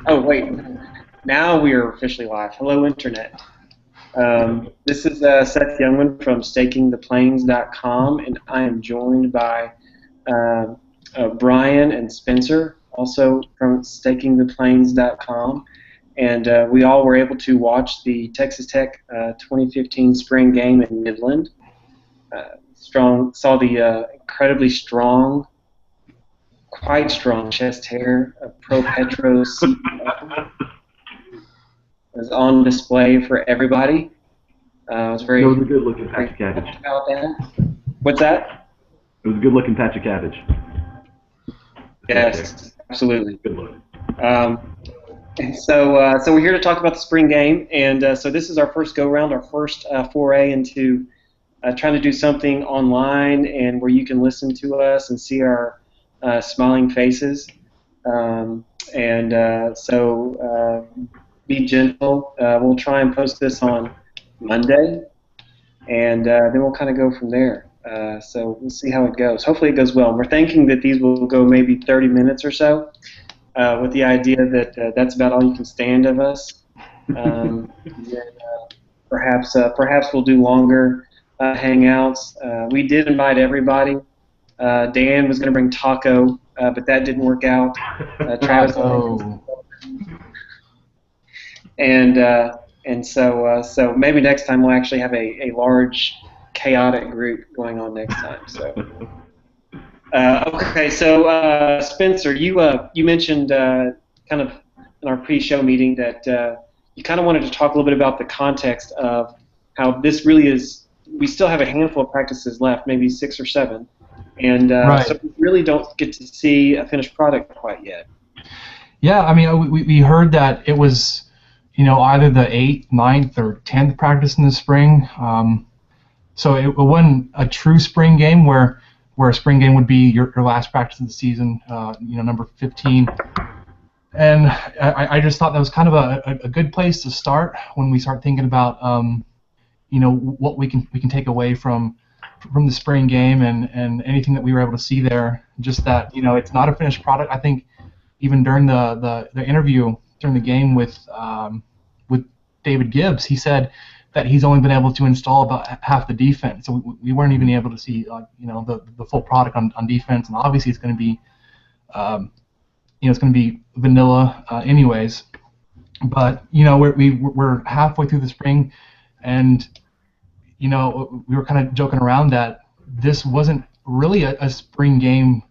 Oh, wait. Now we are officially live. Hello, Internet. This is Seth Youngman from StakingThePlains.com, and I am joined by uh, Brian and Spencer, also from StakingThePlains.com. And we all were able to watch the Texas Tech 2015 spring game in Midland. Saw the incredibly strong, quite strong chest hair of Pro Petro CEO was on display for everybody. I was It very, was a good looking patch very of cabbage. pumped about that. What's that? It was a good looking patch of cabbage. Just there. Yes, absolutely. Good look. Um, so we're here to talk about the spring game, and so this is our first go round, our first foray into trying to do something online and where you can listen to us and see our smiling faces. And be gentle. We'll try and post this on Monday, and then we'll kind of go from there. So we'll see how it goes. Hopefully it goes well. We're thinking that these will go maybe 30 minutes or so, with the idea that that's about all you can stand of us. Perhaps we'll do longer hangouts. We did invite everybody. Dan was going to bring taco, but that didn't work out. Travis, Oh, and so maybe next time we'll actually have a large chaotic group going on next time. So okay, so Spencer, you mentioned kind of in our pre-show meeting that you kind of wanted to talk a little bit about the context of how this really is. We still have a handful of practices left, maybe 6 or 7, and right. so we really don't get to see a finished product quite yet. Yeah, I mean, we heard that it was, either the 8th, 9th, or 10th practice in the spring. So it wasn't a true spring game where a spring game would be your last practice of the season, number 15. And I just thought that was kind of a good place to start when we start thinking about, what we can take away from the spring game and anything that we were able to see there. Just that, it's not a finished product. I think even during the interview during the game with David Gibbs, he said that he's only been able to install about half the defense, so we weren't even able to see the full product on defense. And obviously it's going to be it's going to be vanilla anyways. But we're halfway through the spring, and we were kind of joking around that this wasn't really a spring game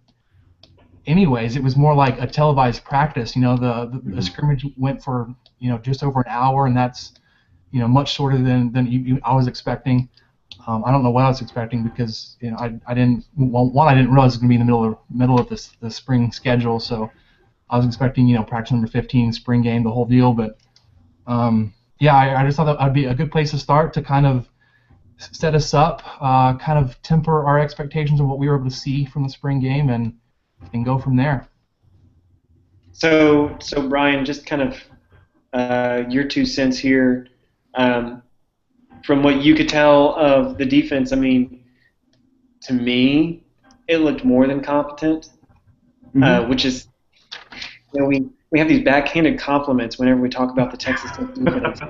anyways. It was more like a televised practice. The scrimmage went for just over an hour, and that's much shorter than I was expecting. I don't know what I was expecting because I didn't I didn't realize it was going to be in the middle of the spring schedule, so I was expecting practice number 15, spring game, the whole deal. But yeah, I just thought that would be a good place to start to kind of set us up, kind of temper our expectations of what we were able to see from the spring game, and go from there. So Brian, just kind of your 2 cents here. From what you could tell of the defense, I mean, to me, it looked more than competent, which is, we have these backhanded compliments whenever we talk about the Texas Tech defense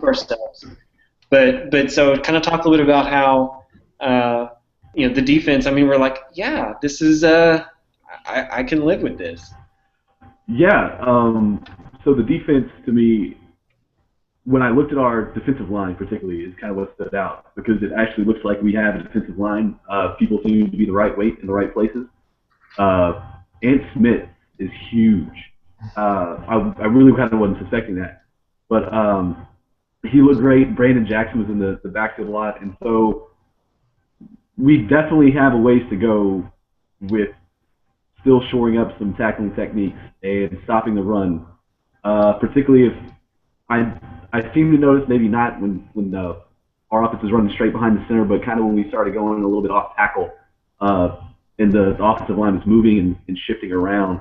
ourselves. But so kind of talk a little bit about how the defense. I mean, we're like, yeah, this is I can live with this. Yeah. So the defense, to me, when I looked at our defensive line particularly, is kind of what stood out, because it actually looks like we have a defensive line. People seem to be the right weight in the right places. Ant Smith is huge. I really kind of wasn't suspecting that, but he looked great. Brandon Jackson was in the backfield a lot, and so we definitely have a ways to go with still shoring up some tackling techniques and stopping the run, particularly if I seem to notice, maybe not when our offense is running straight behind the center, but kind of when we started going a little bit off tackle, and the offensive line was moving and shifting around,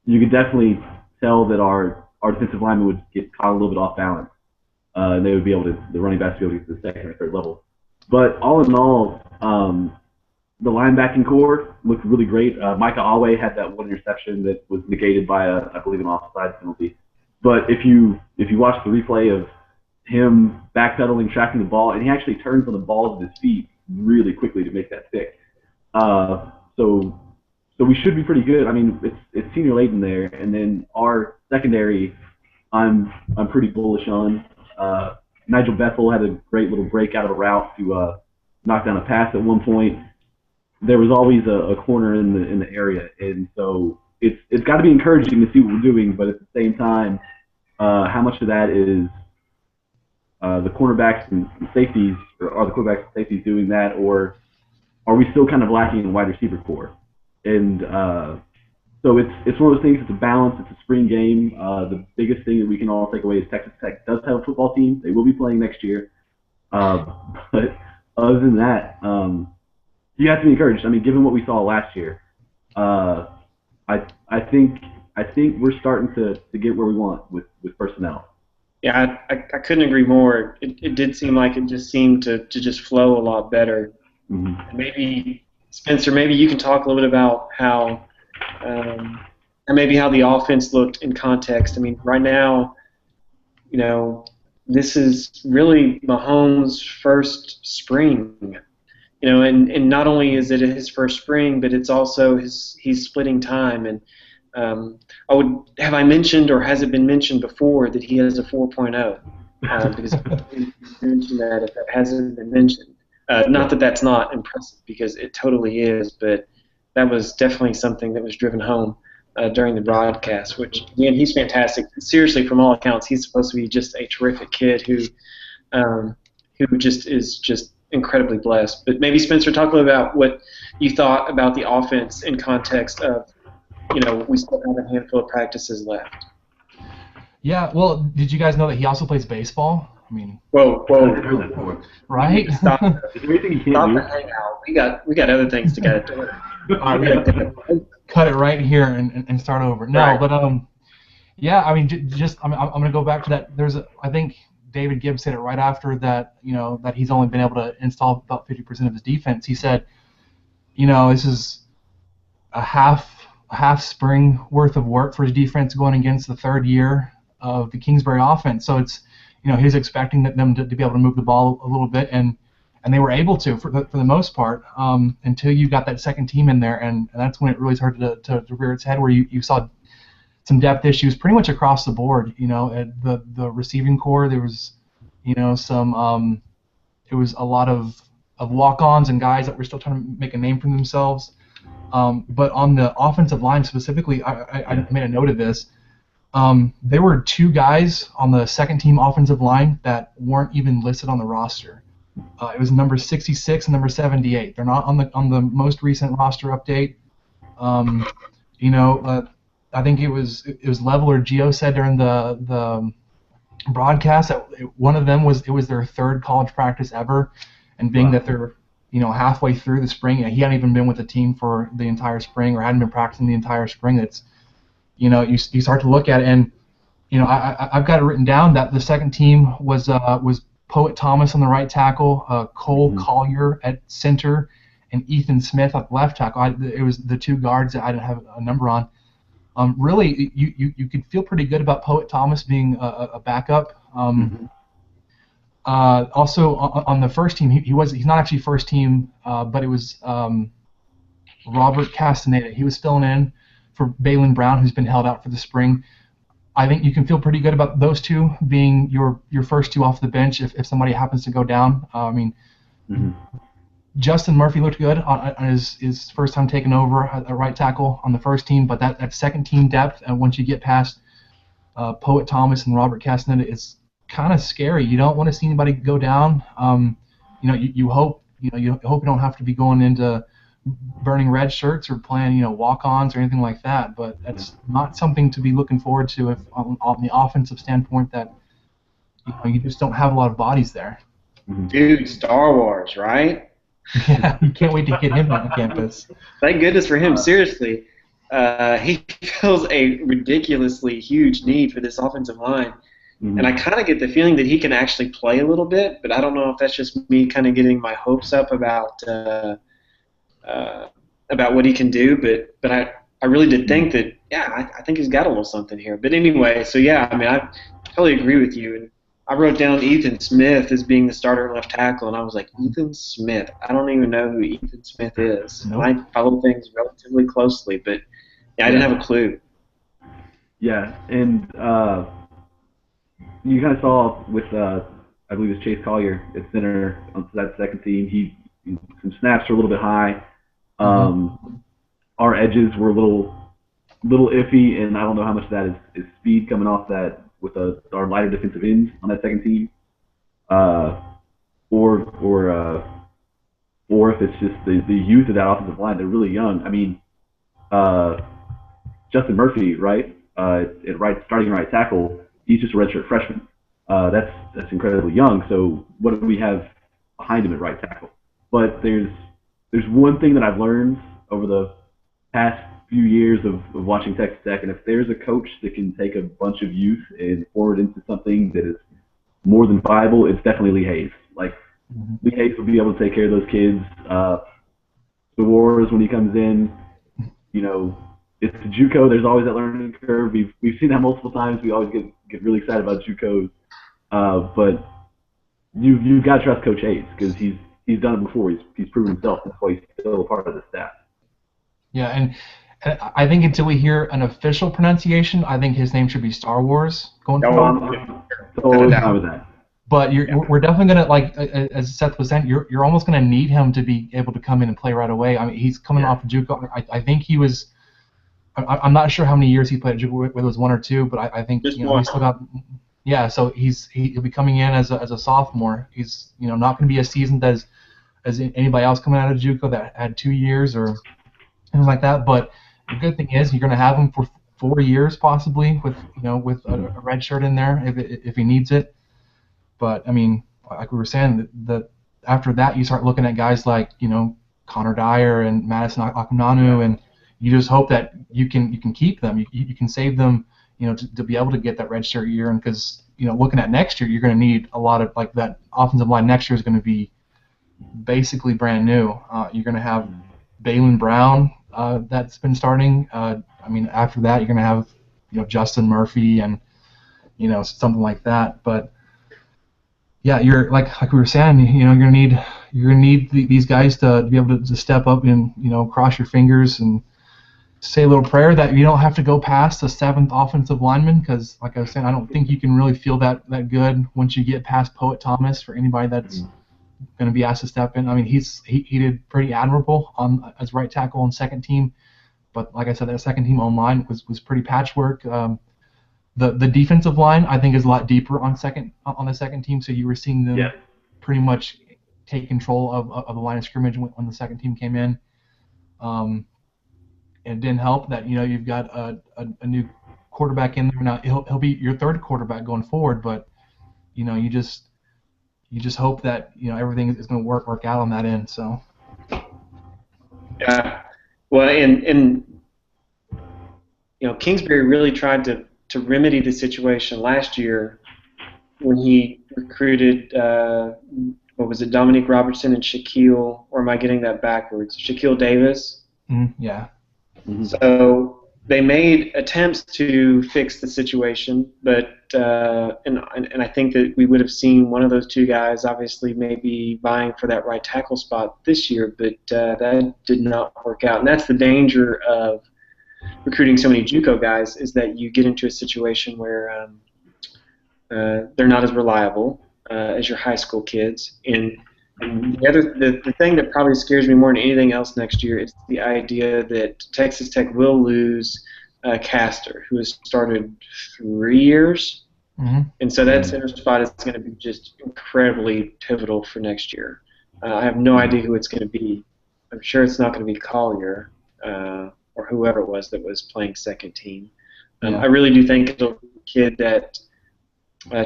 you could definitely tell that our defensive linemen would get caught a little bit off balance, and they would be able to, the running backs would be able to get to the second or third level. But all in all, the linebacking core looked really great. Micah Alway had that one interception that was negated by I believe, an offside penalty. But if you watch the replay of him backpedaling, tracking the ball, and he actually turns on the balls of his feet really quickly to make that stick. So we should be pretty good. I mean, it's Senior Layton there, and then our secondary, I'm pretty bullish on. Nigel Bethel had a great little break out of a route to knock down a pass at one point. There was always a corner in the area, and so it's got to be encouraging to see what we're doing. But at the same time, how much of that is the cornerbacks and safeties, or are the cornerbacks and safeties doing that, or are we still kind of lacking in wide receiver core? And so it's one of those things. It's a balance. It's a spring game. The biggest thing that we can all take away is Texas Tech does have a football team. They will be playing next year. But other than that, you have to be encouraged. I mean, given what we saw last year, I think we're starting to get where we want with personnel. Yeah, I couldn't agree more. It did seem like it just seemed to just flow a lot better. Mm-hmm. Maybe, Spencer, maybe you can talk a little bit about how maybe how the offense looked in context. I mean, right now, this is really Mahomes' first spring. And not only is it his first spring, but it's also he's splitting time. And have I mentioned, or has it been mentioned before, that he has a 4.0? Because I mentioned that if that hasn't been mentioned. Not that that's not impressive, because it totally is, but that was definitely something that was driven home during the broadcast, which, again, he's fantastic. Seriously, from all accounts, he's supposed to be just a terrific kid who just is just incredibly blessed. But maybe, Spencer, talk a little about what you thought about the offense in context of, we still have a handful of practices left. Yeah, well, did you guys know that he also plays baseball? I mean, whoa, right? Stop the hangout. We got other things to get to. All right, cut it right here and start over. No, right. But yeah, I mean, I'm gonna go back to that. I think David Gibbs said it right after that. That he's only been able to install about 50% of his defense. He said, this is a half spring worth of work for his defense going against the third year of the Kingsbury offense. So it's, he's expecting them to be able to move the ball a little bit, and they were able to for the most part, until you got that second team in there, and that's when it really started to rear its head, where you saw some depth issues pretty much across the board. At the receiving core, there was, some it was a lot of walk-ons and guys that were still trying to make a name for themselves. But on the offensive line specifically, I made a note of this. There were two guys on the second team offensive line that weren't even listed on the roster. It was number 66 and number 78. They're not on the most recent roster update. I think it was Level or Gio said during the broadcast that one of them was their third college practice ever, and being that they're halfway through the spring, he hadn't even been with the team for the entire spring, or hadn't been practicing the entire spring. It's you start to look at it, and I've got it written down that the second team was Poet Thomas on the right tackle, Cole Collier at center, and Ethan Smith at left tackle. It was the two guards that I didn't have a number on. Really, you could feel pretty good about Poet Thomas being a backup. Also on the first team, he's not actually first team, but it was Robert Castaneda. He was filling in for Balin Brown, who's been held out for the spring. I think you can feel pretty good about those two being your first two off the bench if somebody happens to go down. Justin Murphy looked good on his first time taking over at right tackle on the first team, but that second team depth, and once you get past Poet Thomas and Robert Castaneda, it's kind of scary. You don't want to see anybody go down. You hope you don't have to be going into burning red shirts or playing walk-ons or anything like that. But that's not something to be looking forward to if on the offensive standpoint that you just don't have a lot of bodies there. Dude, Star Wars, right? Yeah, you can't wait to get him on campus. Thank goodness for him. Seriously, he fills a ridiculously huge need for this offensive line. And I kind of get the feeling that he can actually play a little bit, but I don't know if that's just me kind of getting my hopes up about about what he can do, but I really did think that, yeah, I think he's got a little something here. But anyway, so yeah, I mean, I totally agree with you. And I wrote down Ethan Smith as being the starter left tackle, and I was like, Ethan Smith? I don't even know who Ethan Smith is. Nope. And I follow things relatively closely, but yeah, I didn't have a clue. Yeah, and you kind of saw with, I believe it's Chase Collier at center on that second team. Some snaps were a little bit high. Our edges were a little iffy, and I don't know how much of that is speed coming off that with our lighter defensive ends on that second team, or if it's just the youth of that offensive line. They're really young. I mean, Justin Murphy, right, starting right tackle, he's just a redshirt freshman. That's incredibly young. So what do we have behind him at right tackle? But there's one thing that I've learned over the past few years of watching Texas Tech, and if there's a coach that can take a bunch of youth and forward into something that is more than viable, it's definitely Lee Hayes. Like, Lee Hayes will be able to take care of those kids. The Wars, when he comes in, you know, it's a JUCO. There's always that learning curve. We've seen that multiple times. We always get really excited about JUCOs, but you've got to trust Coach Hayes because he's done it before. He's proven himself. That's why he's still a part of the staff. Yeah, and I think until we hear an official pronunciation, I think his name should be Star Wars going forward. Totally fine with that. But we're definitely gonna, like as Seth was saying, you're almost gonna need him to be able to come in and play right away. I mean, he's coming off of JUCO. I think he was. I'm not sure how many years he played at JUCO, whether it was 1 or 2, but I think Just he still got. Yeah, so he'll be coming in as a sophomore. He's not going to be as seasoned as anybody else coming out of JUCO that had 2 years or anything like that. But the good thing is you're going to have him for 4 years possibly with a red shirt in there if he needs it. But I mean, like we were saying, that after that you start looking at guys like Connor Dyer and Madison Akunanu, and you just hope that you can keep them. You can save them, to be able to get that red shirt year. And because looking at next year, you're going to need a lot of, like, that offensive line next year is going to be basically brand new. You're going to have Baylon Brown that's been starting. I mean, after that, you're going to have Justin Murphy and something like that. But yeah, you're like we were saying, you're gonna need these guys to be able to step up and cross your fingers and say a little prayer that you don't have to go past the 7th offensive lineman, because like I was saying, I don't think you can really feel that good once you get past Poet Thomas for anybody that's going to be asked to step in. I mean, he did pretty admirable as right tackle on second team, but like I said, that second team online was pretty patchwork. The defensive line, I think, is a lot deeper on the second team, so you were seeing them pretty much take control of the line of scrimmage when the second team came in. It didn't help that you've got a new quarterback in there now. He'll be your third quarterback going forward, but you just hope that everything is going to work out on that end. So yeah, well, and Kingsbury really tried to remedy the situation last year when he recruited Dominique Robertson and Shaquille, or am I getting that backwards? Shaquille Davis. Yeah. Mm-hmm. So they made attempts to fix the situation, but and I think that we would have seen one of those two guys obviously maybe vying for that right tackle spot this year, but that did not work out. And that's the danger of recruiting so many JUCO guys, is that you get into a situation where they're not as reliable as your high school kids. And the thing that probably scares me more than anything else next year is the idea that Texas Tech will lose Castor, who has started 3 years. Mm-hmm. And so that center spot is going to be just incredibly pivotal for next year. I have no idea who it's going to be. I'm sure it's not going to be Collier or whoever it was that was playing second team. I really do think it'll be a kid that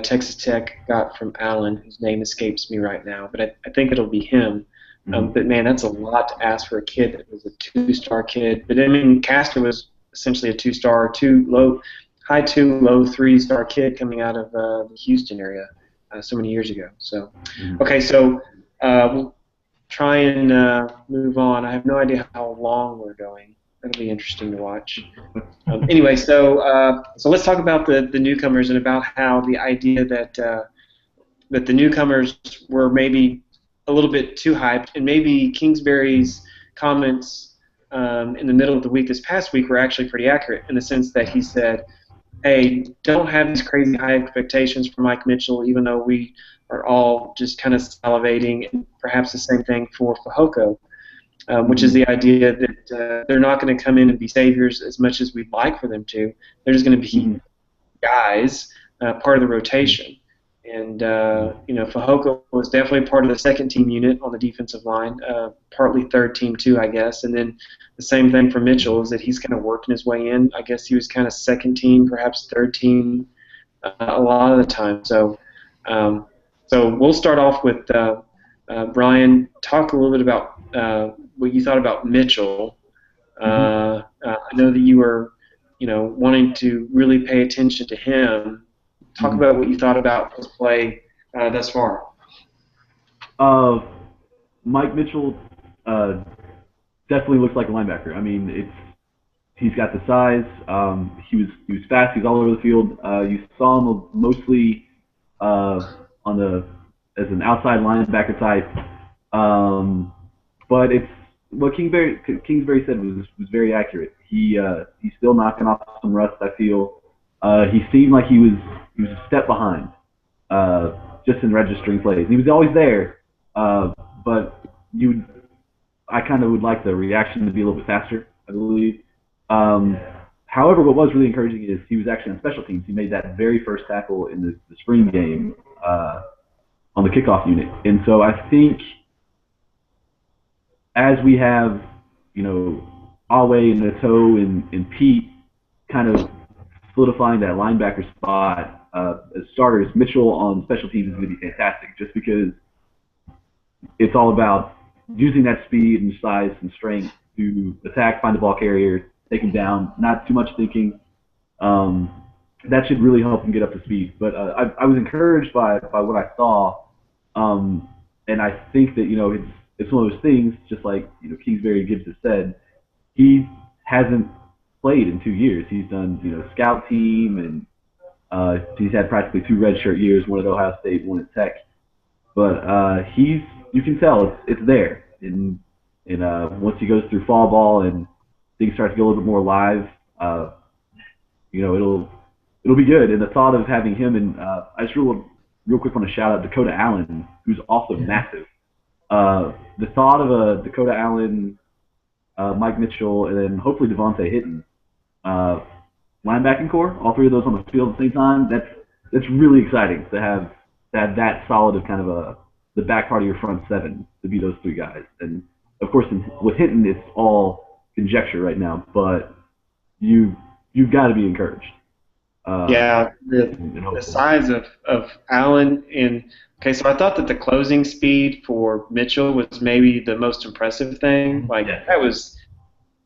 Texas Tech got from Allen, whose name escapes me right now, but I think it'll be him. But man, that's a lot to ask for a kid that was a 2-star kid. But I mean, Castor was essentially a 2-star, high 2, low 3-star kid coming out of the Houston area so many years ago. So, okay, so try and move on. I have no idea how long we're going. That'll be interesting to watch. Anyway, so let's talk about the newcomers and about how the idea that the newcomers were maybe a little bit too hyped, and maybe Kingsbury's comments in the middle of the week this past week were actually pretty accurate in the sense that he said, hey, don't have these crazy high expectations for Mike Mitchell, even though we are all just kind of salivating, and perhaps the same thing for Fehoko, which is the idea that they're not going to come in and be saviors as much as we'd like for them to. They're just going to be guys, part of the rotation. And, Fehoko was definitely part of the second team unit on the defensive line, partly third team too, I guess. And then the same thing for Mitchell is that he's kind of working his way in. I guess he was kind of second team, perhaps third team a lot of the time. So we'll start off with Brian. Talk a little bit about what you thought about Mitchell. I know that you were, wanting to really pay attention to him. Talk about what you thought about his play thus far. Mike Mitchell definitely looks like a linebacker. I mean, he's got the size. He was fast. He's all over the field. You saw him mostly as an outside linebacker type. But it's what Kingsbury said was very accurate. He's still knocking off some rust, I feel. He seemed like he was a step behind, just in registering plays. He was always there, but I kind of would like the reaction to be a little bit faster, I believe. However, what was really encouraging is he was actually on special teams. He made that very first tackle in the spring game on the kickoff unit. And so I think as we have, Awe and Nato and Pete kind of solidifying that linebacker spot as starters, Mitchell on special teams is going to be fantastic just because it's all about using that speed and size and strength to attack, find the ball carrier, take him down, not too much thinking. That should really help him get up to speed. But I was encouraged by what I saw, and I think that it's one of those things, just like Kingsbury Gibbs has said, he hasn't played in 2 years. He's done scout team, and he's had practically 2 redshirt years, one at Ohio State, one at Tech. But you can tell it's there. And once he goes through fall ball and things start to get a little bit more live, it'll be good. And the thought of having him, and I just real quick want to shout out Dakota Allen, who's also massive. The thought of a Dakota Allen, Mike Mitchell, and then hopefully Devontae Hinton linebacking core, all 3 of those on the field at the same time, that's really exciting to have that solid of kind of the back part of your front 7 to be those 3 guys. And of course, with Hinton, it's all conjecture right now, but you've got to be encouraged. The size of Allen and okay, so I thought that the closing speed for Mitchell was maybe the most impressive thing. That was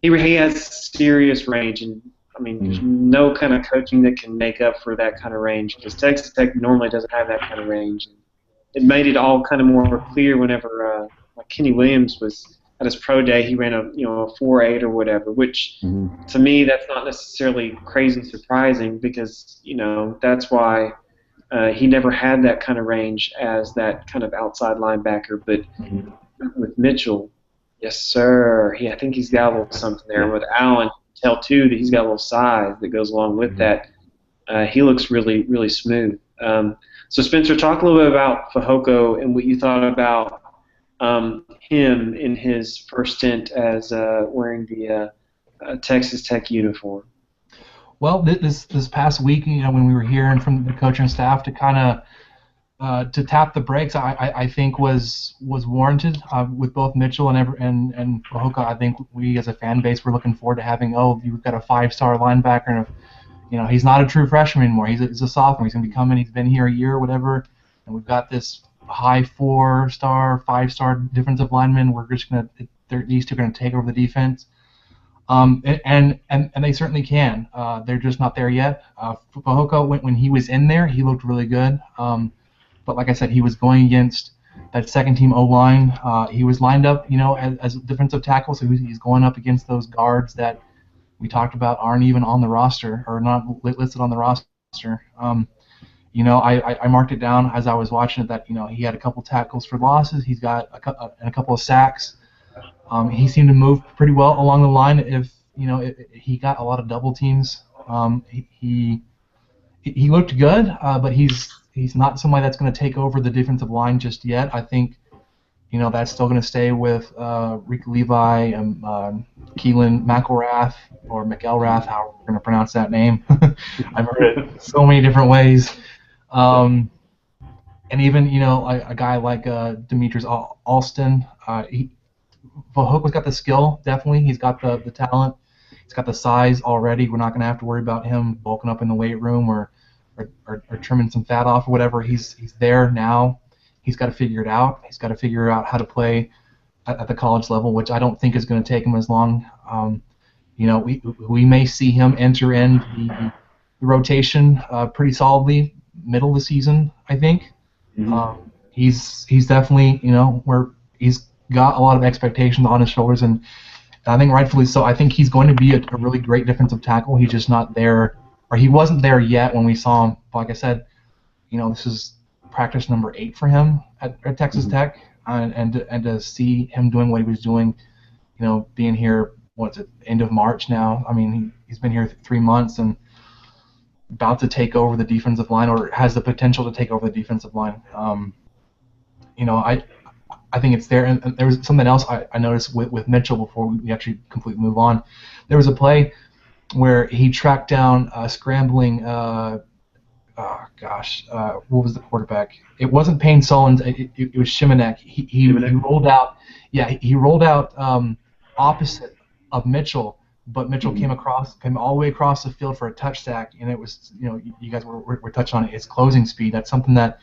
he has serious range, and I mean, there's no kind of coaching that can make up for that kind of range because Texas Tech normally doesn't have that kind of range. It made it all kind of more clear whenever Kenny Williams was at his pro day. He ran a 4.8 or whatever, which to me that's not necessarily crazy surprising because that's why he never had that kind of range as that kind of outside linebacker. But with Mitchell, yes sir, I think he's got a little something there. With Allen, you can tell too that he's got a little size that goes along with that. He looks really, really smooth. So Spencer, talk a little bit about Fehoko and what you thought about him in his first stint as wearing the Texas Tech uniform. Well, this past week, when we were hearing from the coaching staff to kind of to tap the brakes, I think was warranted with both Mitchell and Fehoko. I think we as a fan base were looking forward to having you've got a 5-star linebacker, and he's not a true freshman anymore. He's a sophomore. He's going to be coming. He's been here a year or whatever, and we've got this high 4-star, 5-star defensive lineman. We're just these two are going to take over the defense. And they certainly can. They're just not there yet. Fehoko, when he was in there, he looked really good. But like I said, he was going against that second team O-line. He was lined up, as a defensive tackle, so he's going up against those guards that we talked about aren't even on the roster or not listed on the roster. I marked it down as I was watching it that he had a couple tackles for losses. He's got a couple of sacks. He seemed to move pretty well along the line. If he got a lot of double teams. He looked good, but he's not somebody that's going to take over the defensive line just yet. I think that's still going to stay with Rick Levi and Keelan McElrath or McElrath, how we're going to pronounce that name. I've heard it so many different ways. And even a guy like Demetrius Alston, Fehoko got the skill, definitely. He's got the talent. He's got the size already. We're not going to have to worry about him bulking up in the weight room or trimming some fat off or whatever. He's there now. He's got to figure it out. He's got to figure out how to play at the college level, which I don't think is going to take him as long. We may see him enter in the rotation pretty solidly middle of the season, I think. Mm-hmm. He's definitely, where he's got a lot of expectations on his shoulders, and I think rightfully so. I think he's going to be a really great defensive tackle. He's just not there, or he wasn't there yet when we saw him. Like I said, this is practice number 8 for him at Texas Tech, and to see him doing what he was doing, being here, end of March now. I mean, he's been here 3 months and about to take over the defensive line, or has the potential to take over the defensive line. I think it's there. And there was something else I noticed with Mitchell before we actually completely move on. There was a play where he tracked down scrambling. What was the quarterback? It wasn't Payne Sullins. It was Shimanek. He rolled out. Yeah, he rolled out opposite of Mitchell, but Mitchell came all the way across the field for a touch sack, and it was you guys were touching on it. It's closing speed. That's something that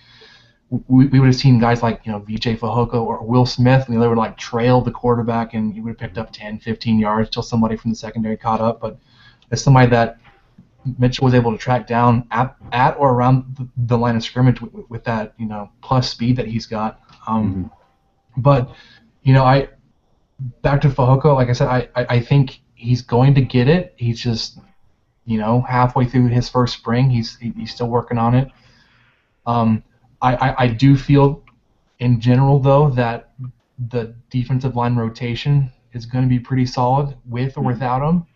we would have seen guys like VJ Fehoko or Will Smith. They would like trail the quarterback, and he would have picked up 10, 15 yards till somebody from the secondary caught up. But it's somebody that Mitchell was able to track down at or around the line of scrimmage with that plus speed that he's got. But back to Fehoko, like I said, I think he's going to get it. He's just halfway through his first spring. He's still working on it. I do feel in general though that the defensive line rotation is going to be pretty solid with or without him.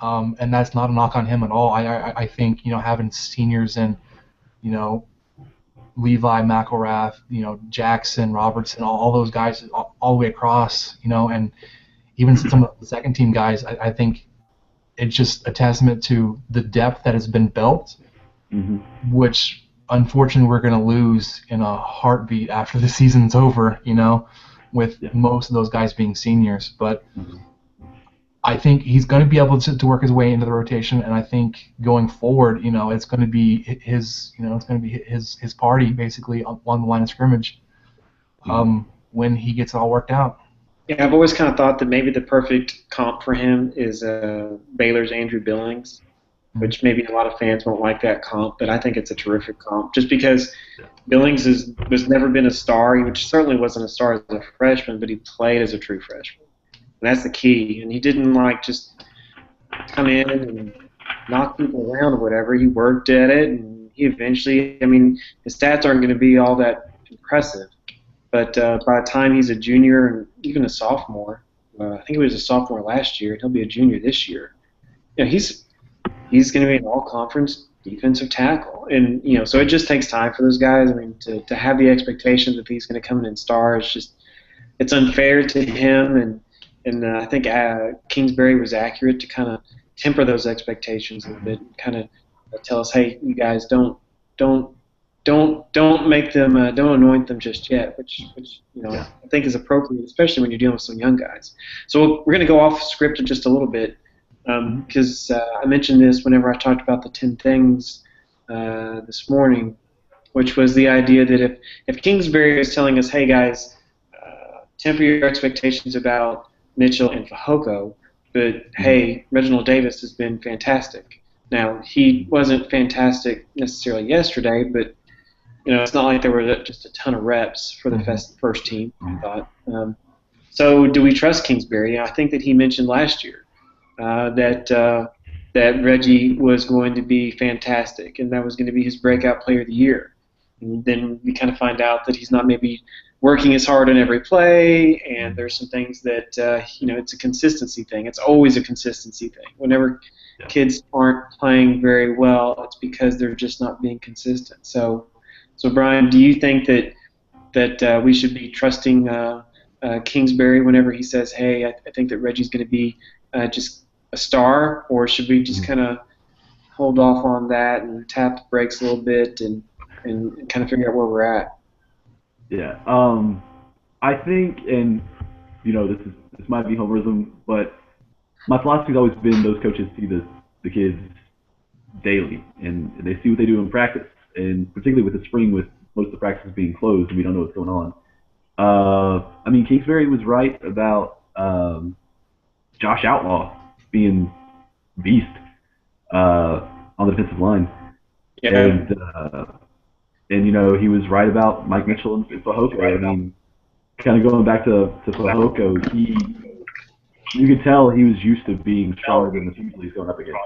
And that's not a knock on him at all. I think having seniors and Levi, McElrath, Jackson, Robertson, all those guys all the way across, and even some of the second team guys, I think it's just a testament to the depth that has been built, which unfortunately we're going to lose in a heartbeat after the season's over, with most of those guys being seniors. But I think he's going to be able to work his way into the rotation, and I think going forward, it's going to be his, his party basically on the line of scrimmage when he gets it all worked out. Yeah, I've always kind of thought that maybe the perfect comp for him is Baylor's Andrew Billings, which maybe a lot of fans won't like that comp, but I think it's a terrific comp just because Billings was never been a star. He certainly wasn't a star as a freshman, but he played as a true freshman. And that's the key. And he didn't just come in and knock people around or whatever. He worked at it, and he eventually, his stats aren't going to be all that impressive. But by the time he's a junior and even a sophomore, I think he was a sophomore last year, and he'll be a junior this year. He's going to be an all-conference defensive tackle. And, so it just takes time for those guys. To have the expectation that he's going to come in and star, it's unfair to him. And I think Kingsbury was accurate to kind of temper those expectations a little bit, and kind of tell us, hey, you guys don't make them, don't anoint them just yet, which I think is appropriate, especially when you're dealing with some young guys. So we're going to go off script just a little bit because I mentioned this whenever I talked about the 10 things this morning, which was the idea that if Kingsbury is telling us, hey guys, temper your expectations about Mitchell and Fehoko, but hey, Reginald Davis has been fantastic. Now, he wasn't fantastic necessarily yesterday, but it's not like there were just a ton of reps for the Mhm. first team, I thought. So do we trust Kingsbury? I think that he mentioned last year that Reggie was going to be fantastic, and that was going to be his breakout player of the year. And then we kind of find out that he's not maybe working as hard on every play, and there's some things that it's a consistency thing. It's always a consistency thing. Whenever kids aren't playing very well, it's because they're just not being consistent. So Brian, do you think that we should be trusting Kingsbury whenever he says, "Hey, I think that Reggie's going to be just a star," or should we just kind of hold off on that and tap the brakes a little bit and kind of figure out where we're at? Yeah. I think, and this might be homerism, but my philosophy has always been those coaches see the kids daily, and they see what they do in practice, and particularly with the spring, with most of the practices being closed, and we don't know what's going on. I mean, Kingsbury was right about Josh Outlaw being beast on the defensive line, Yeah. and he was right about Mike Mitchell and Fehoko. I mean, kind of going back to Fehoko, you could tell he was used to being stronger than the people he's going up against,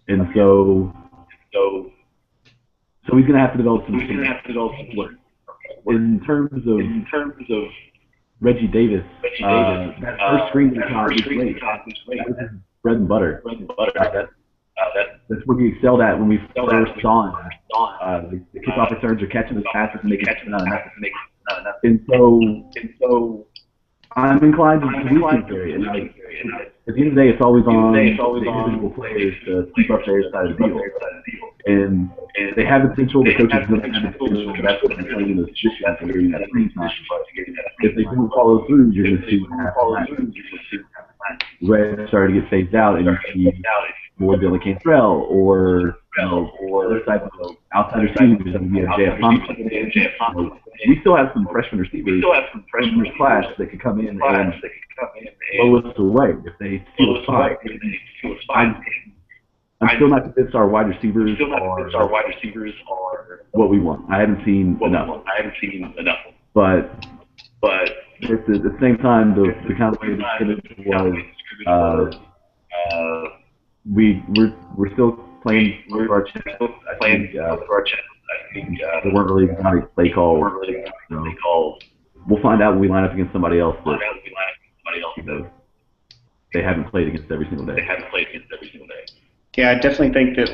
and so he's going to have to develop some work. In terms of Reggie Davis, that first screen that he caught was great. That was his bread and butter. That's what he excelled at when we first saw him. The kickoff returns are catching his passes and making enough. And so I'm inclined to believe Kingsbury. And at the end of the day, it's always on the individual players to keep up their side of the deal. And they have the potential. The coaches have the potential to invest in playing in those positions and getting that screen time. If they don't follow through, you're going to see what happens. Red started to get phased out, and you see more Billy Cantrell or other type of outside receivers that we have J.F. Thompson. We still have some freshman receivers in this class that could come in and blow us away if they feel a spot. I'm still not convinced our wide receivers are what we want. I haven't seen enough. But at the same time, the kind of way the scrimmage was, we're still playing with our chest. I think there weren't really great play calls. We'll find out when we line up against somebody else that they haven't played against every single day. Yeah, I definitely think that,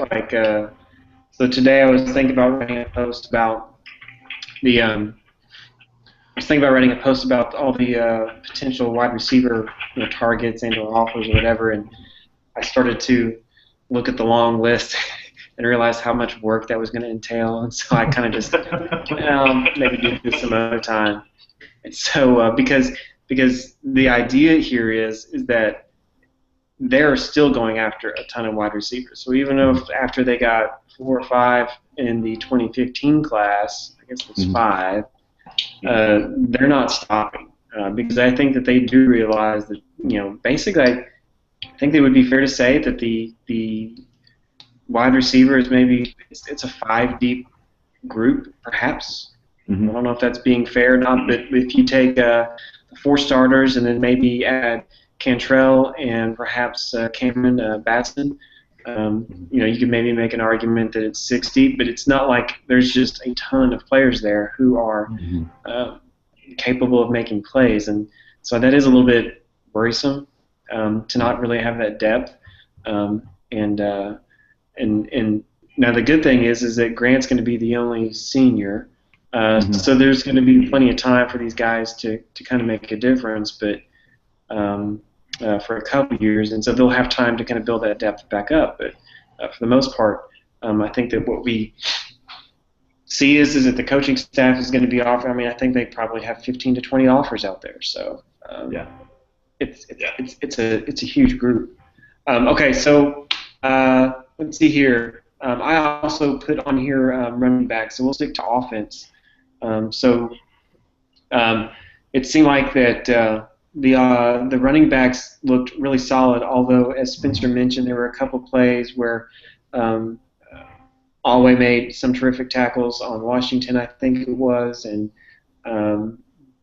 so today I was thinking about writing a post about all the potential wide receiver targets and or offers or whatever, and I started to look at the long list and realize how much work that was going to entail, and so I kind of just maybe do this some other time. And so because the idea here is that they're still going after a ton of wide receivers. So even if after they got 4 or 5 in the 2015 class, I guess it was 5, they're not stopping because I think that they do realize that basically I think it would be fair to say that the wide receiver is maybe it's a 5 deep group perhaps. I don't know if that's being fair or not, but if you take 4 starters and then maybe add Cantrell and perhaps Cameron Batson, you could maybe make an argument that it's 6 deep, but it's not like there's just a ton of players there who are capable of making plays, and so that is a little bit worrisome to not really have that depth. And now the good thing is that Grant's going to be the only senior, so there's going to be plenty of time for these guys to kind of make a difference, but for a couple of years, and so they'll have time to kind of build that depth back up. But for the most part, I think that what we see is that the coaching staff is going to be offering. I mean, I think they probably have 15 to 20 offers out there. So it's a huge group. Okay, so let's see here. I also put on here running back, so we'll stick to offense. It seemed like that. The running backs looked really solid, although, as Spencer mentioned, there were a couple plays where Alway made some terrific tackles on Washington, I think it was, and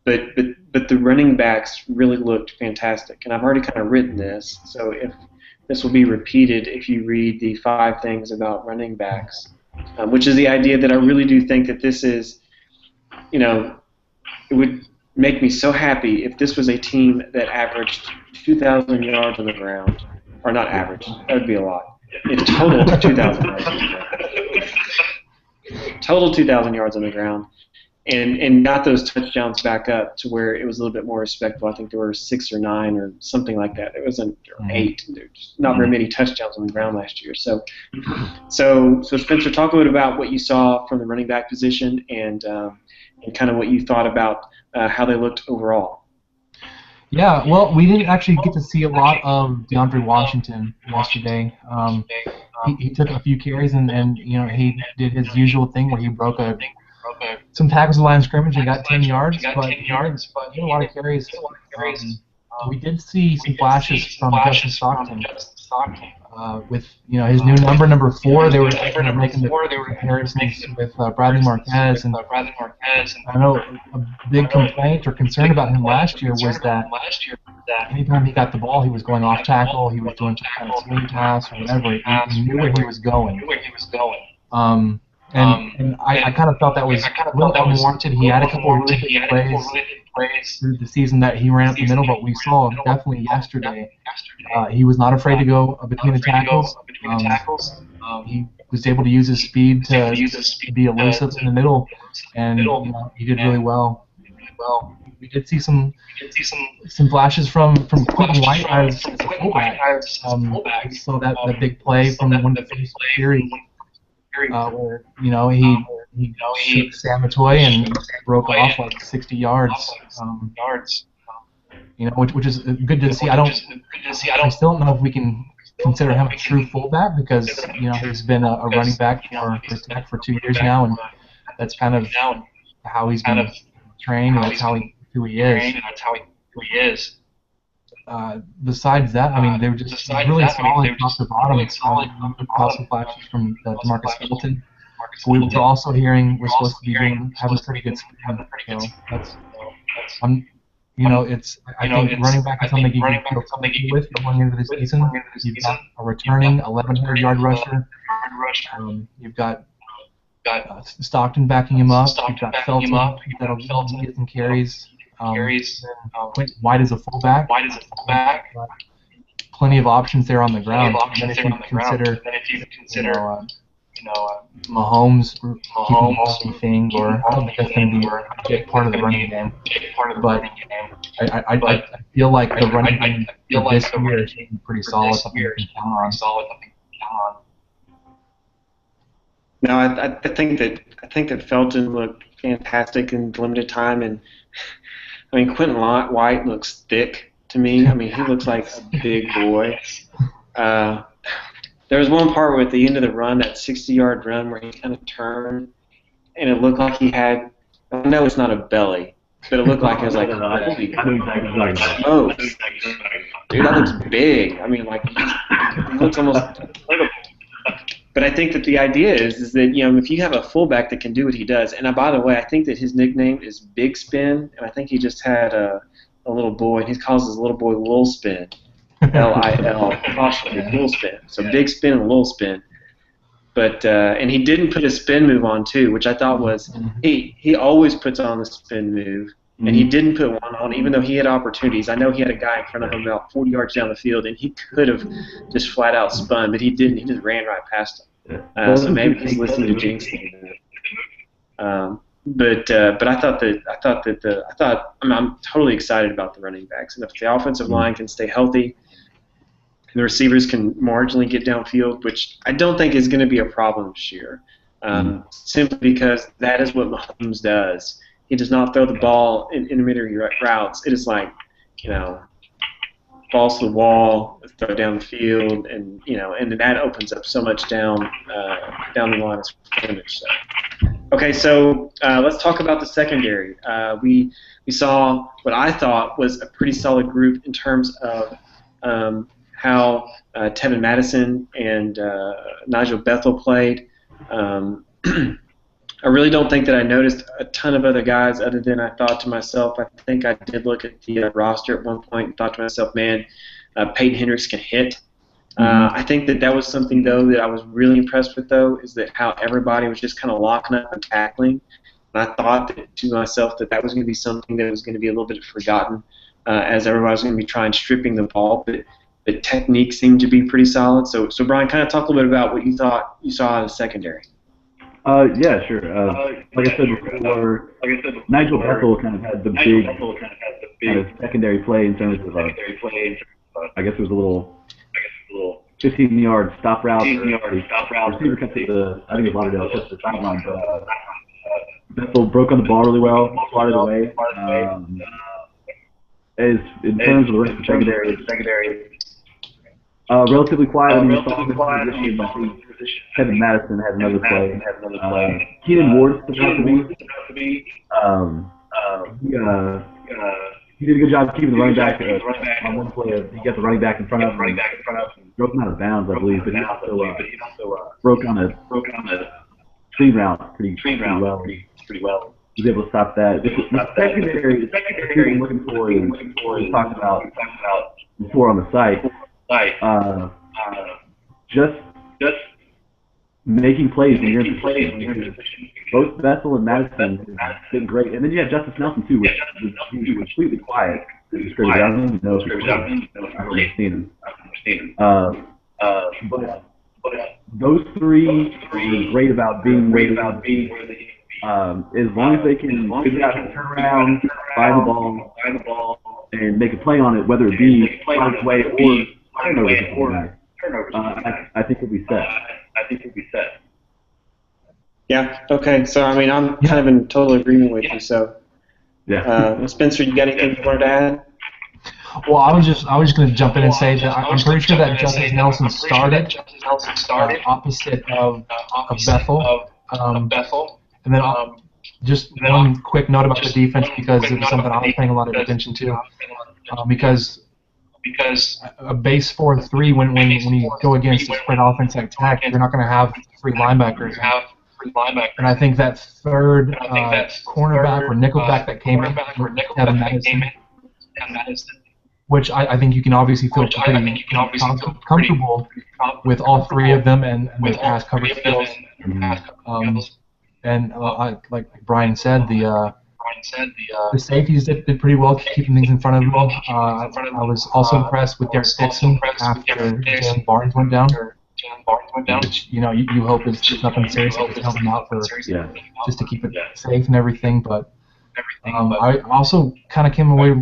but the running backs really looked fantastic. And I've already kind of written this, so if this will be repeated if you read the 5 things about running backs, which is the idea that I really do think that this is, you know, it would make me so happy if this was a team that averaged 2,000 yards on the ground, or not average, that would be a lot. It's total 2,000 yards on the ground. Total 2,000 yards on the ground, and got those touchdowns back up to where it was a little bit more respectful. I think there were 6 or 9 or something like that. It wasn't 8. There's not very many touchdowns on the ground last year. So Spencer, talk a little bit about what you saw from the running back position and kind of what you thought about how they looked overall. Yeah, well, we didn't actually get to see a lot of DeAndre Washington yesterday. He took a few carries and you know, he did his usual thing where he broke some tackles in the line of scrimmage and got 10 yards, but he had a lot of carries. We did see some flashes from Justin Stockton. With, you know, his new number 4, they were making the comparisons with Bradley Marquez, and I know a big complaint or concern about him last year was that anytime he got the ball, he was going off tackle, he was doing some kind of swing pass or whatever. He knew where he was going. And I kind of felt that was a little unwarranted. He had a couple of really big plays through the season that he ran up the middle, but we saw definitely yesterday he was not afraid to go between the tackles. He was able to use his speed to be elusive in the middle, and you know, he did really well. We did see some flashes from Quentin White as a fullback. We saw that big play from one of the first series. Where, you know, he shook Sam Matoy and broke off like 60 yards. You know, which is good to see. I still don't know if we can consider him a true fullback because, you know, he's been a running back for Tech for 2 years now, and that's kind of how he's been trained, and that's who he is. Besides that, I mean, they were just really solid top to bottom. Awesome flashes from DeMarcus Hamilton. We were also hearing we're supposed to be having pretty good speed. So that's, you know, I think running back is something you can feel comfortable with going into the season. You've got a returning 1,100-yard rusher. You've got Stockton backing him up. You've got Felton that'll get some carries. Quentin White is a fullback. Plenty of options there on the ground. And then if you consider, Mahomes keeping the ball in thing, or I don't think that's going to be a big part of the running game. But I feel like the running game for this year is pretty solid. Something you can count on. No, I think that Felton looked fantastic in limited time, and I mean, Quentin White looks thick to me. I mean, he looks like a big boy. There was one part at the end of the run, that 60-yard run, where he kind of turned, and it looked like he had, I know it's not a belly, but it looked like it was like, oh, dude, that looks big. I mean, like, he looks almost incredible. But I think that the idea is that, you know, if you have a fullback that can do what he does, and by the way, I think that his nickname is Big Spin, and I think he just had a little boy, and he calls his little boy Lil Spin, Lil Lil Spin. So Big Spin and Lil Spin. But and he didn't put a spin move on too, which I thought was he always puts on the spin move, and he didn't put one on, even though he had opportunities. I know he had a guy in front of him about 40 yards down the field, and he could have just flat out spun, but he didn't. He just ran right past him. So maybe he's listening to Jinx. But I thought I'm totally excited about the running backs, and if the offensive line can stay healthy, and the receivers can marginally get downfield, which I don't think is going to be a problem this year, simply because that is what Mahomes does. He does not throw the ball in intermediate routes. It is like, you know, balls to the wall, throw down the field, and you know, and that opens up so much down the line of scrimmage. Okay, so let's talk about the secondary. We saw what I thought was a pretty solid group in terms of how Tevin Madison and Nigel Bethel played. I really don't think that I noticed a ton of other guys other than I thought to myself, I think I did look at the roster at one point and thought to myself, man, Peyton Hendricks can hit. I think that was something, though, that I was really impressed with, though, is that how everybody was just kind of locking up and tackling. And I thought to myself that was going to be something that was going to be a little bit forgotten as everybody was going to be trying stripping the ball. But the technique seemed to be pretty solid. So Brian, kind of talk a little bit about what you thought you saw out of the secondary. Yeah, sure. Like I said before, Nigel Bethel kind of had the big kind of secondary play in terms of, I guess it was a little 15-yard stop route. Receiver cut to I think it was Lauderdale, cut to the sideline, but Bethel broke on the ball really well, swatted away. In terms of the rest of the secondary, relatively quiet. I mean, Kevin Madison had another play. Keenan Ward stood out to me. He did a good job keeping the running back on one play. He got the running back in front of him. Broke him out of bounds, I believe, but he also broke on a screen route pretty well. He was able to stop that. The secondary I'm looking for is what we talked about before on the site. Just making plays when you're in position. Both Bethel and Madison have been great. And then you have Justice Nelson, too, which was completely quiet. I don't even know if I've really seen him. But those three are great about being where as long as they can figure out how to turn around, find the ball, and make a play on it, whether it be on its way or turnovers. I think we'll be set. Yeah. Okay. So I mean, I'm kind of in total agreement with you. So, Spencer, you got anything you wanted to add? Well, I was just going to jump in and say that I'm pretty sure that Justice Nelson started opposite of Bethel. And then just one quick note about the defense, because it was something I was paying a lot of attention to. Because a base 4-3, when you go against a spread offense like Tech, you're not going to have three linebackers. And I think that third cornerback or nickelback that came in, Kevin Madison, which I think you can obviously feel pretty comfortable with all three of them and their pass coverage skills. And like Brian said, the safeties did pretty well keeping things in front of them. I was also impressed with Derek Dixon after Jalen Barnes went down. Which you hope is nothing serious, just help him out for just to keep it safe and everything. But I also kind of came away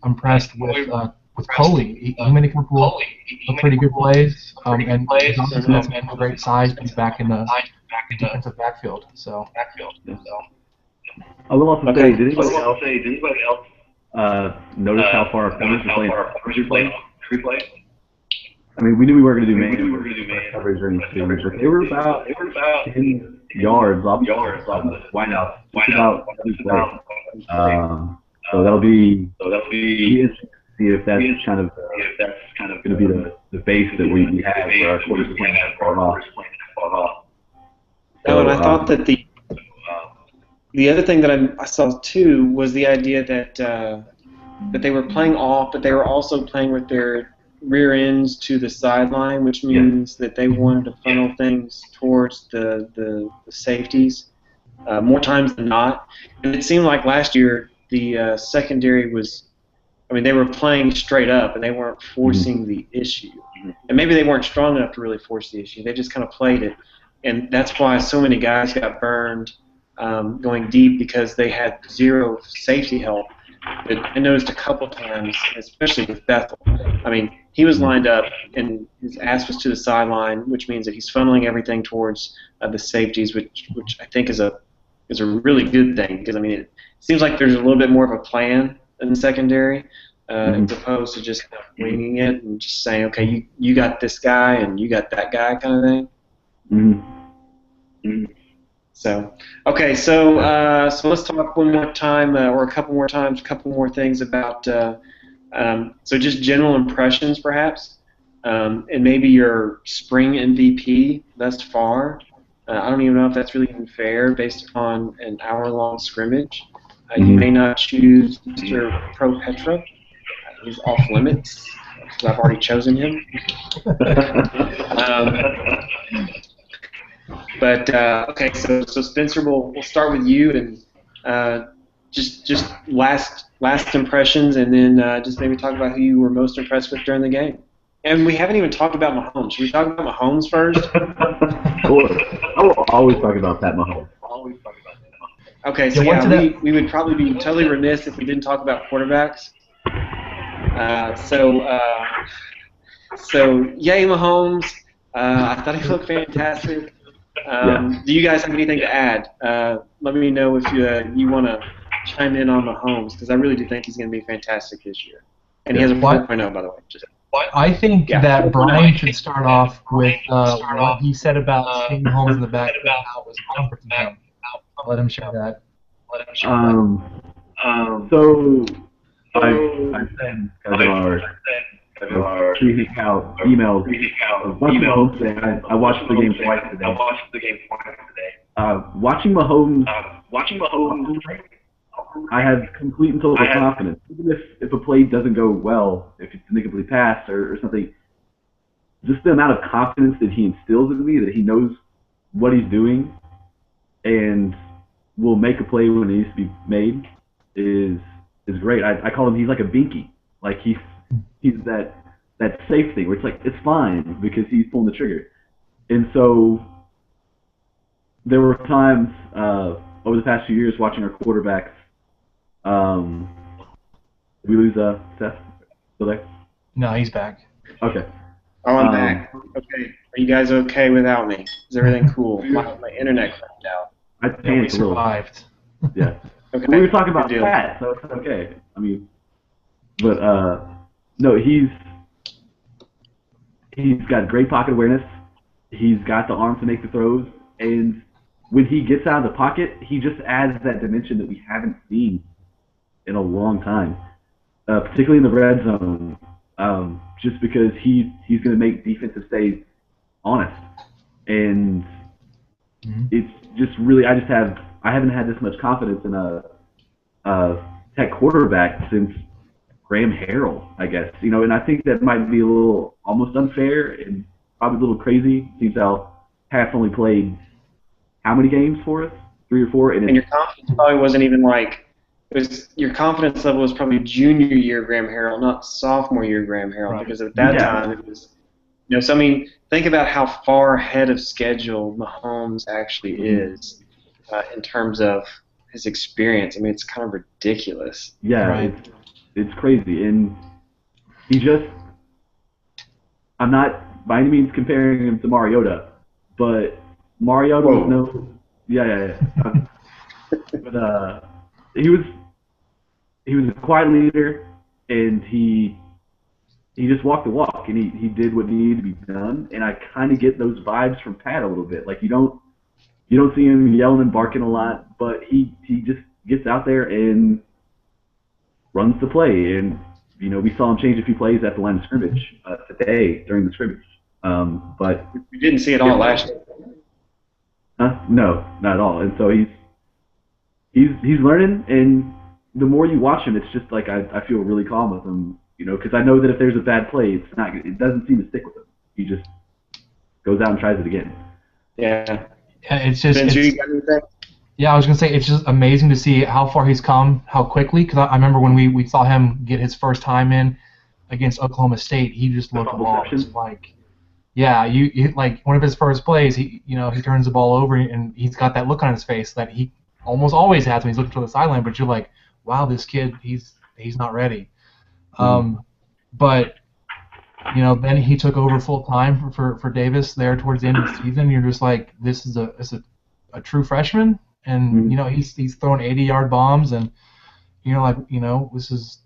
impressed with Coley. He made a couple of pretty good plays, and obviously that's a great size to be back in the defensive backfield. So. I will also say, did anybody else notice how far our corners were playing every play? I mean, we knew we weren't going to do man coverage or anything, but they were about 10 yards off the wideout. Just about every play. So that'll be interesting to see if that's kind of going to be the base that we have for our quarters playing that far off. So, and I thought that the other thing that I saw too was the idea that they were playing off, but they were also playing with their rear ends to the sideline, which means that they wanted to funnel things towards the safeties more times than not. And it seemed like last year the secondary was, I mean, they were playing straight up and they weren't forcing the issue. And maybe they weren't strong enough to really force the issue. They just kind of played it. And that's why so many guys got burned going deep, because they had zero safety help. But I noticed a couple times, especially with Bethel, I mean, he was lined up and his ass was to the sideline, which means that he's funneling everything towards the safeties, which I think is a really good thing, because I mean it seems like there's a little bit more of a plan in the secondary as opposed to just kind of winging it and just saying, okay, you got this guy and you got that guy kind of thing. So, okay, so let's talk one more time, or a couple more times, a couple more things about, so just general impressions, perhaps, and maybe your spring MVP thus far. I don't even know if that's really even fair based upon an hour-long scrimmage. You Mhm. may not choose Mr. Pro Petra. He's off limits because I've already chosen him. Um, but okay, so Spencer, we'll start with you and just last impressions, and then just maybe talk about who you were most impressed with during the game. And we haven't even talked about Mahomes. Should we talk about Mahomes first? Sure. I will always talk about Pat Mahomes. Okay, so we would probably be totally remiss if we didn't talk about quarterbacks. So yay Mahomes! I thought he looked fantastic. Do you guys have anything to add? Let me know if you want to chime in on Mahomes, because I really do think he's going to be fantastic this year. And he has a 4.0, by the way. I think that Brian should start off with what he said about seeing Mahomes in the back, how it was comforting him. Let him share that. So I sent our pre-hangout emails a bunch of Mahomes today. I watched the game twice today. Watching Mahomes, I have complete and total confidence. Even if a play doesn't go well, if it's an incomplete pass or something, just the amount of confidence that he instills in me, that he knows what he's doing and will make a play when it needs to be made, is great. I call him, he's like a binky. Like he's that safe thing where it's like, it's fine because he's pulling the trigger. And so there were times over the past few years watching our quarterbacks. Did we lose Seth? Still there? No, he's back. Okay. Oh, I'm back. Okay. Are you guys okay without me? Is everything cool? My internet crapped out. I panicked a little. Survived. Yeah. Okay. We were talking about Pat, so it's okay. I mean, but no, he's got great pocket awareness. He's got the arm to make the throws, and when he gets out of the pocket, he just adds that dimension that we haven't seen in a long time, particularly in the red zone. Just because he's going to make defenses stay honest, and it's just really I haven't had this much confidence in a Tech quarterback since Graham Harrell, I guess. And I think that might be a little almost unfair and probably a little crazy. Seems how Pat's only played how many games for us? 3 or 4? And your confidence probably wasn't even like your confidence level was probably junior year Graham Harrell, not sophomore year Graham Harrell, because at that time it was. So I mean, think about how far ahead of schedule Mahomes actually is in terms of his experience. I mean, it's kind of ridiculous. Yeah, right. It's crazy, and I'm not by any means comparing him to Mariota, but Mariota was no. Yeah. But he was a quiet leader, and he just walked the walk, and he did what needed to be done. And I kind of get those vibes from Pat a little bit. Like you don't see him yelling and barking a lot, but he just gets out there and runs the play. And we saw him change a few plays at the line of scrimmage today during the scrimmage. But we didn't see it all last year. No, not at all. And so he's learning, and the more you watch him, it's just like I feel really calm with him, because I know that if there's a bad play, it doesn't seem to stick with him. He just goes out and tries it again. Yeah. It's just. You got anything? Yeah, I was gonna say it's just amazing to see how far he's come, how quickly. Because I remember when we saw him get his first time in against Oklahoma State, he just looked lost. Like, yeah, you like one of his first plays, he turns the ball over and he's got that look on his face that he almost always has when he's looking to the sideline. But you're like, wow, this kid, he's not ready. But then he took over full time for Davis there towards the end of the season. You're just like, this is a true freshman, and he's throwing 80-yard bombs, and this is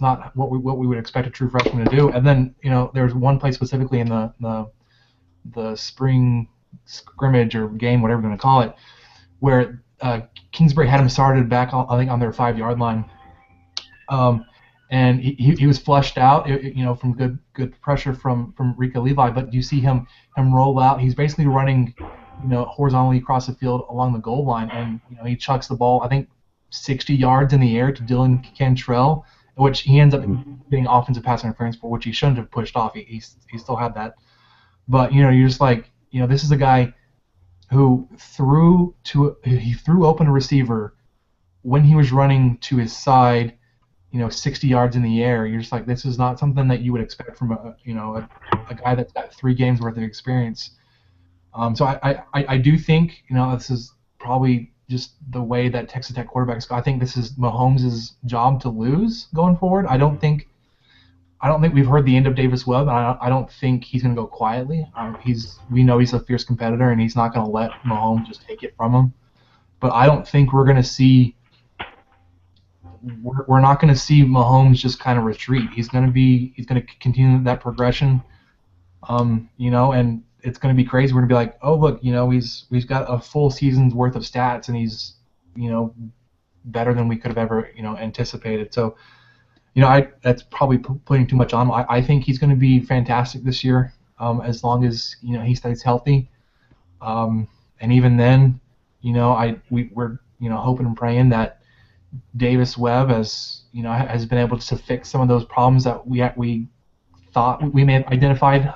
not what we would expect a true freshman to do. And then there's one play specifically in the spring scrimmage or game, whatever you're going to call it, where Kingsbury had him started back I think on their 5-yard line. And he was flushed out, from good pressure from Rico Levi. But you see him roll out. He's basically running horizontally across the field along the goal line, and he chucks the ball, I think, 60 yards in the air to Dylan Cantrell, which he ends up getting offensive pass interference for, which he shouldn't have pushed off. He still had that. But you're just like, this is a guy who threw open a receiver when he was running to his side, 60 yards in the air. You're just like, this is not something that you would expect from a guy that's got 3 games worth of experience. So I do think this is probably just the way that Texas Tech quarterbacks go. I think this is Mahomes' job to lose going forward. I don't think we've heard the end of Davis Webb. I don't think he's going to go quietly. We know he's a fierce competitor, and he's not going to let Mahomes just take it from him. But I don't think we're going to see. We're not going to see Mahomes just kind of retreat. He's going to continue that progression. And it's going to be crazy. We're going to be like, oh look, we've got a full season's worth of stats, and he's better than we could have ever anticipated. So. That's probably putting too much on him. I think he's going to be fantastic this year, as long as he stays healthy. And even then, we're hoping and praying that Davis Webb has been able to fix some of those problems that we thought we may have identified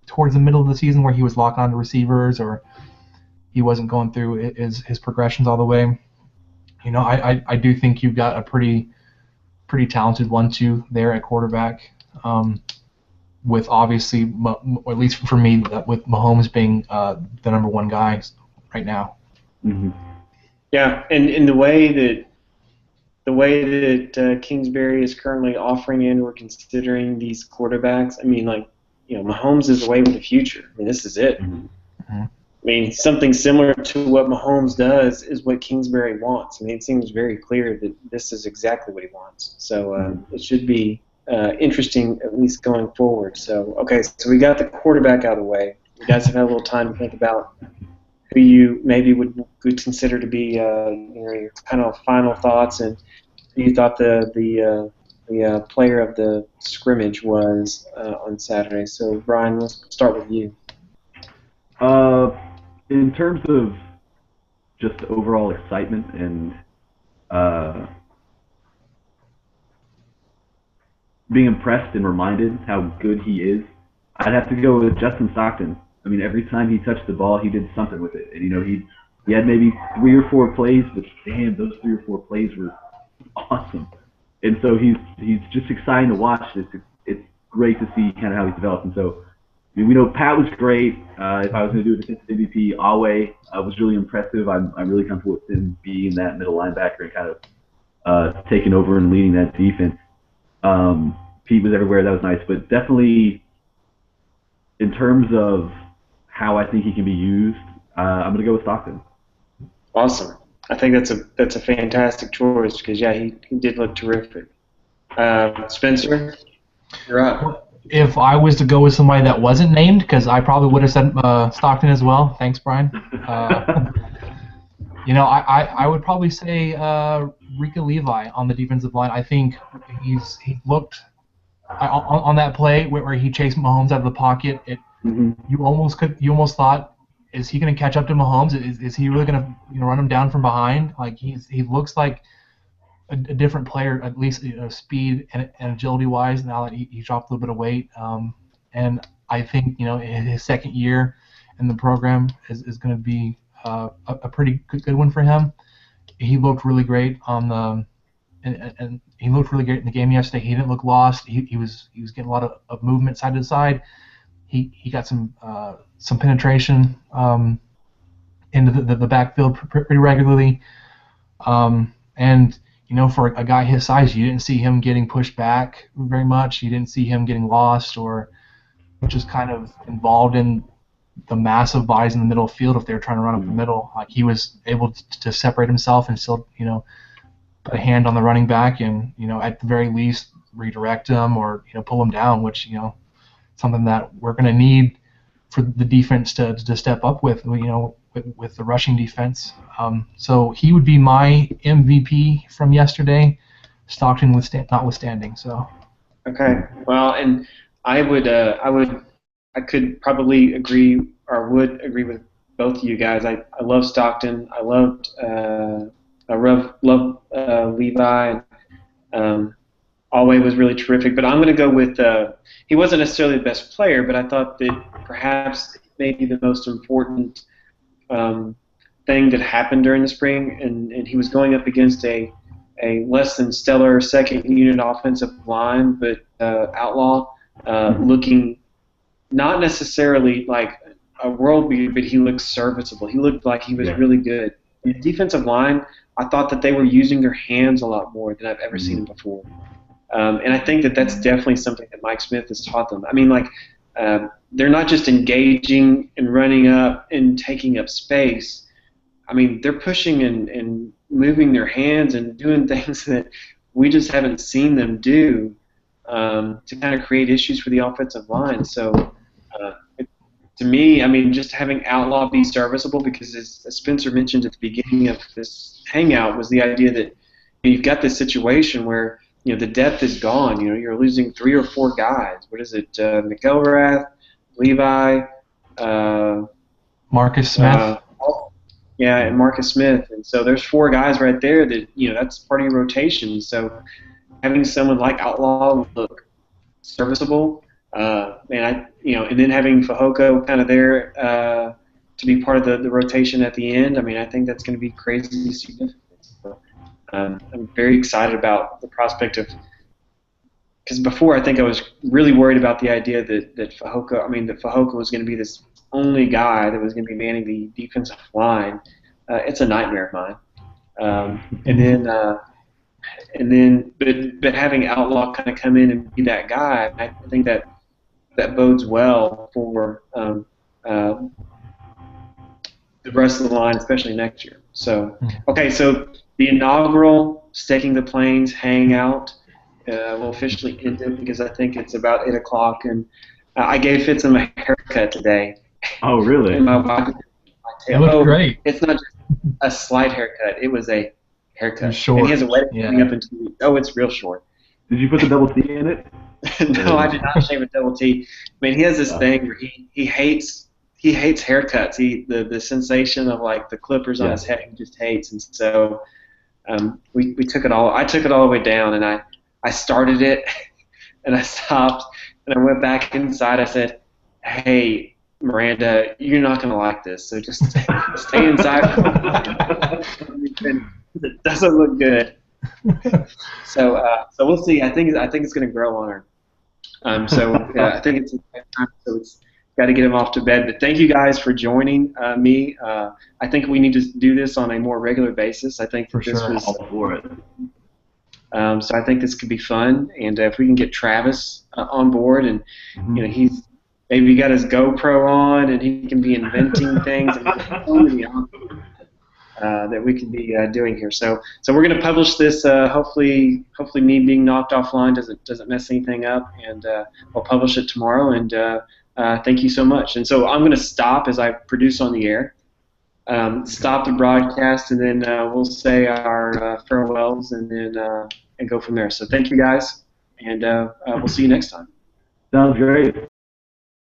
towards the middle of the season, where he was locked onto receivers or he wasn't going through his progressions all the way. I do think you've got a pretty talented 1-2 there at quarterback, with obviously, or at least for me, with Mahomes being the number 1 guy right now. Mm-hmm. Yeah, and in the way that Kingsbury is currently offering in or considering these quarterbacks, I mean, Mahomes is the way with the future. I mean, this is it. Mm-hmm. Mm-hmm. I mean, something similar to what Mahomes does is what Kingsbury wants. I mean, it seems very clear that this is exactly what he wants. So it should be interesting, at least going forward. So, okay, so we got the quarterback out of the way. You guys have had a little time to think about who you maybe would consider to be your kind of final thoughts, and who you thought the player of the scrimmage was on Saturday. So, Brian, let's start with you. In terms of just overall excitement and being impressed and reminded how good he is, I'd have to go with Justin Stockton. I mean, every time he touched the ball, he did something with it. And, he had maybe 3 or 4 plays, but damn, those 3 or 4 plays were awesome. And so he's just exciting to watch. It's great to see kind of how he's developed. And so, I mean, we know Pat was great. If I was going to do a defensive MVP, Awe was really impressive. I'm really comfortable with him being that middle linebacker and kind of taking over and leading that defense. Pete was everywhere. That was nice. But definitely, in terms of how I think he can be used, I'm going to go with Stockton. Awesome. I think that's a fantastic choice because, yeah, he did look terrific. Spencer, you're up. If I was to go with somebody that wasn't named, because I probably would have said Stockton as well. Thanks, Brian. I would probably say Rika Levi on the defensive line. I think he looked on that play where he chased Mahomes out of the pocket. You almost thought, is he going to catch up to Mahomes? Is he really going to run him down from behind? Like he looks like a different player, at least speed and agility wise. Now that he dropped a little bit of weight, and I think his second year in the program is going to be a pretty good one for him. He looked really great and he looked really great in the game yesterday. He didn't look lost. He was getting a lot of movement side to side. He got some penetration into the backfield pretty regularly, and for a guy his size, you didn't see him getting pushed back very much. You didn't see him getting lost or just kind of involved in the massive bodies in the middle of the field if they were trying to run up the middle. Like he was able to separate himself and still, put a hand on the running back and, at the very least redirect him or, pull him down, which, something that we're going to need for the defense to step up with, with the rushing defense. So he would be my MVP from yesterday, Stockton notwithstanding. So. Okay. Well, and I could probably agree or would agree with both of you guys. I love Stockton. I love Levi. Um, Alway was really terrific, but I'm going to go with. He wasn't necessarily the best player, but I thought that perhaps maybe the most important um, thing that happened during the spring, and he was going up against a less than stellar second unit offensive line, but Outlaw looking not necessarily like a world beater, but he looked serviceable. He looked like he was really good. The defensive line, I thought that they were using their hands a lot more than I've ever seen them before. And I think that that's definitely something that Mike Smith has taught them. I mean, like, they're not just engaging and running up and taking up space. I mean, they're pushing and moving their hands and doing things that we just haven't seen them do to kind of create issues for the offensive line. So, to me, I mean, just having Outlaw be serviceable, because as Spencer mentioned at the beginning of this hangout, was the idea that you've got this situation where the depth is gone. You're losing 3 or 4 guys. What is it? McElrath, Levi, Marcus Smith. And Marcus Smith. And so there's 4 guys right there that that's part of your rotation. So having someone like Outlaw look serviceable, and then having Fehoko kind of there to be part of the rotation at the end. I mean, I think that's going to be crazy significant. I'm very excited about the prospect of, because before I think I was really worried about the idea that Fehoko was going to be this only guy that was going to be manning the defensive line. It's a nightmare of mine. But having Outlaw kind of come in and be that guy, I think that bodes well for the rest of the line, especially next year. So, okay, so the inaugural Staking the Plains hangout will officially end it, because I think it's about 8 o'clock, and I gave Fitzham a haircut today. Oh, really? And my wife did my tail. It looked great. It's not just a slight haircut; it was a haircut. Short. And he has a wedding coming up in 2 weeks. Oh, it's real short. Did you put the double T in it? No, I did not shave a double T. I mean, he has this thing where he hates haircuts. The sensation of like the clippers on his head, he just hates. And so we took it all. I took it all the way down, and I started it, and I stopped, and I went back inside. I said, "Hey, Miranda, you're not gonna like this, so just stay inside." It doesn't look good. So we'll see. I think it's going to grow on her. I think it's time. So it's got to get him off to bed. But thank you guys for joining me. I think we need to do this on a more regular basis. I think for this sure. was All for it. So I think this could be fun. And if we can get Travis on board, and he's maybe got his GoPro on, and he can be inventing things. That we can be doing here. So we're going to publish this. Hopefully me being knocked offline doesn't mess anything up, and we'll publish it tomorrow. And thank you so much. And so I'm going to stop as I produce on the air. Stop the broadcast, and then we'll say our farewells, and then and go from there. So thank you guys, and we'll see you next time. Sounds great.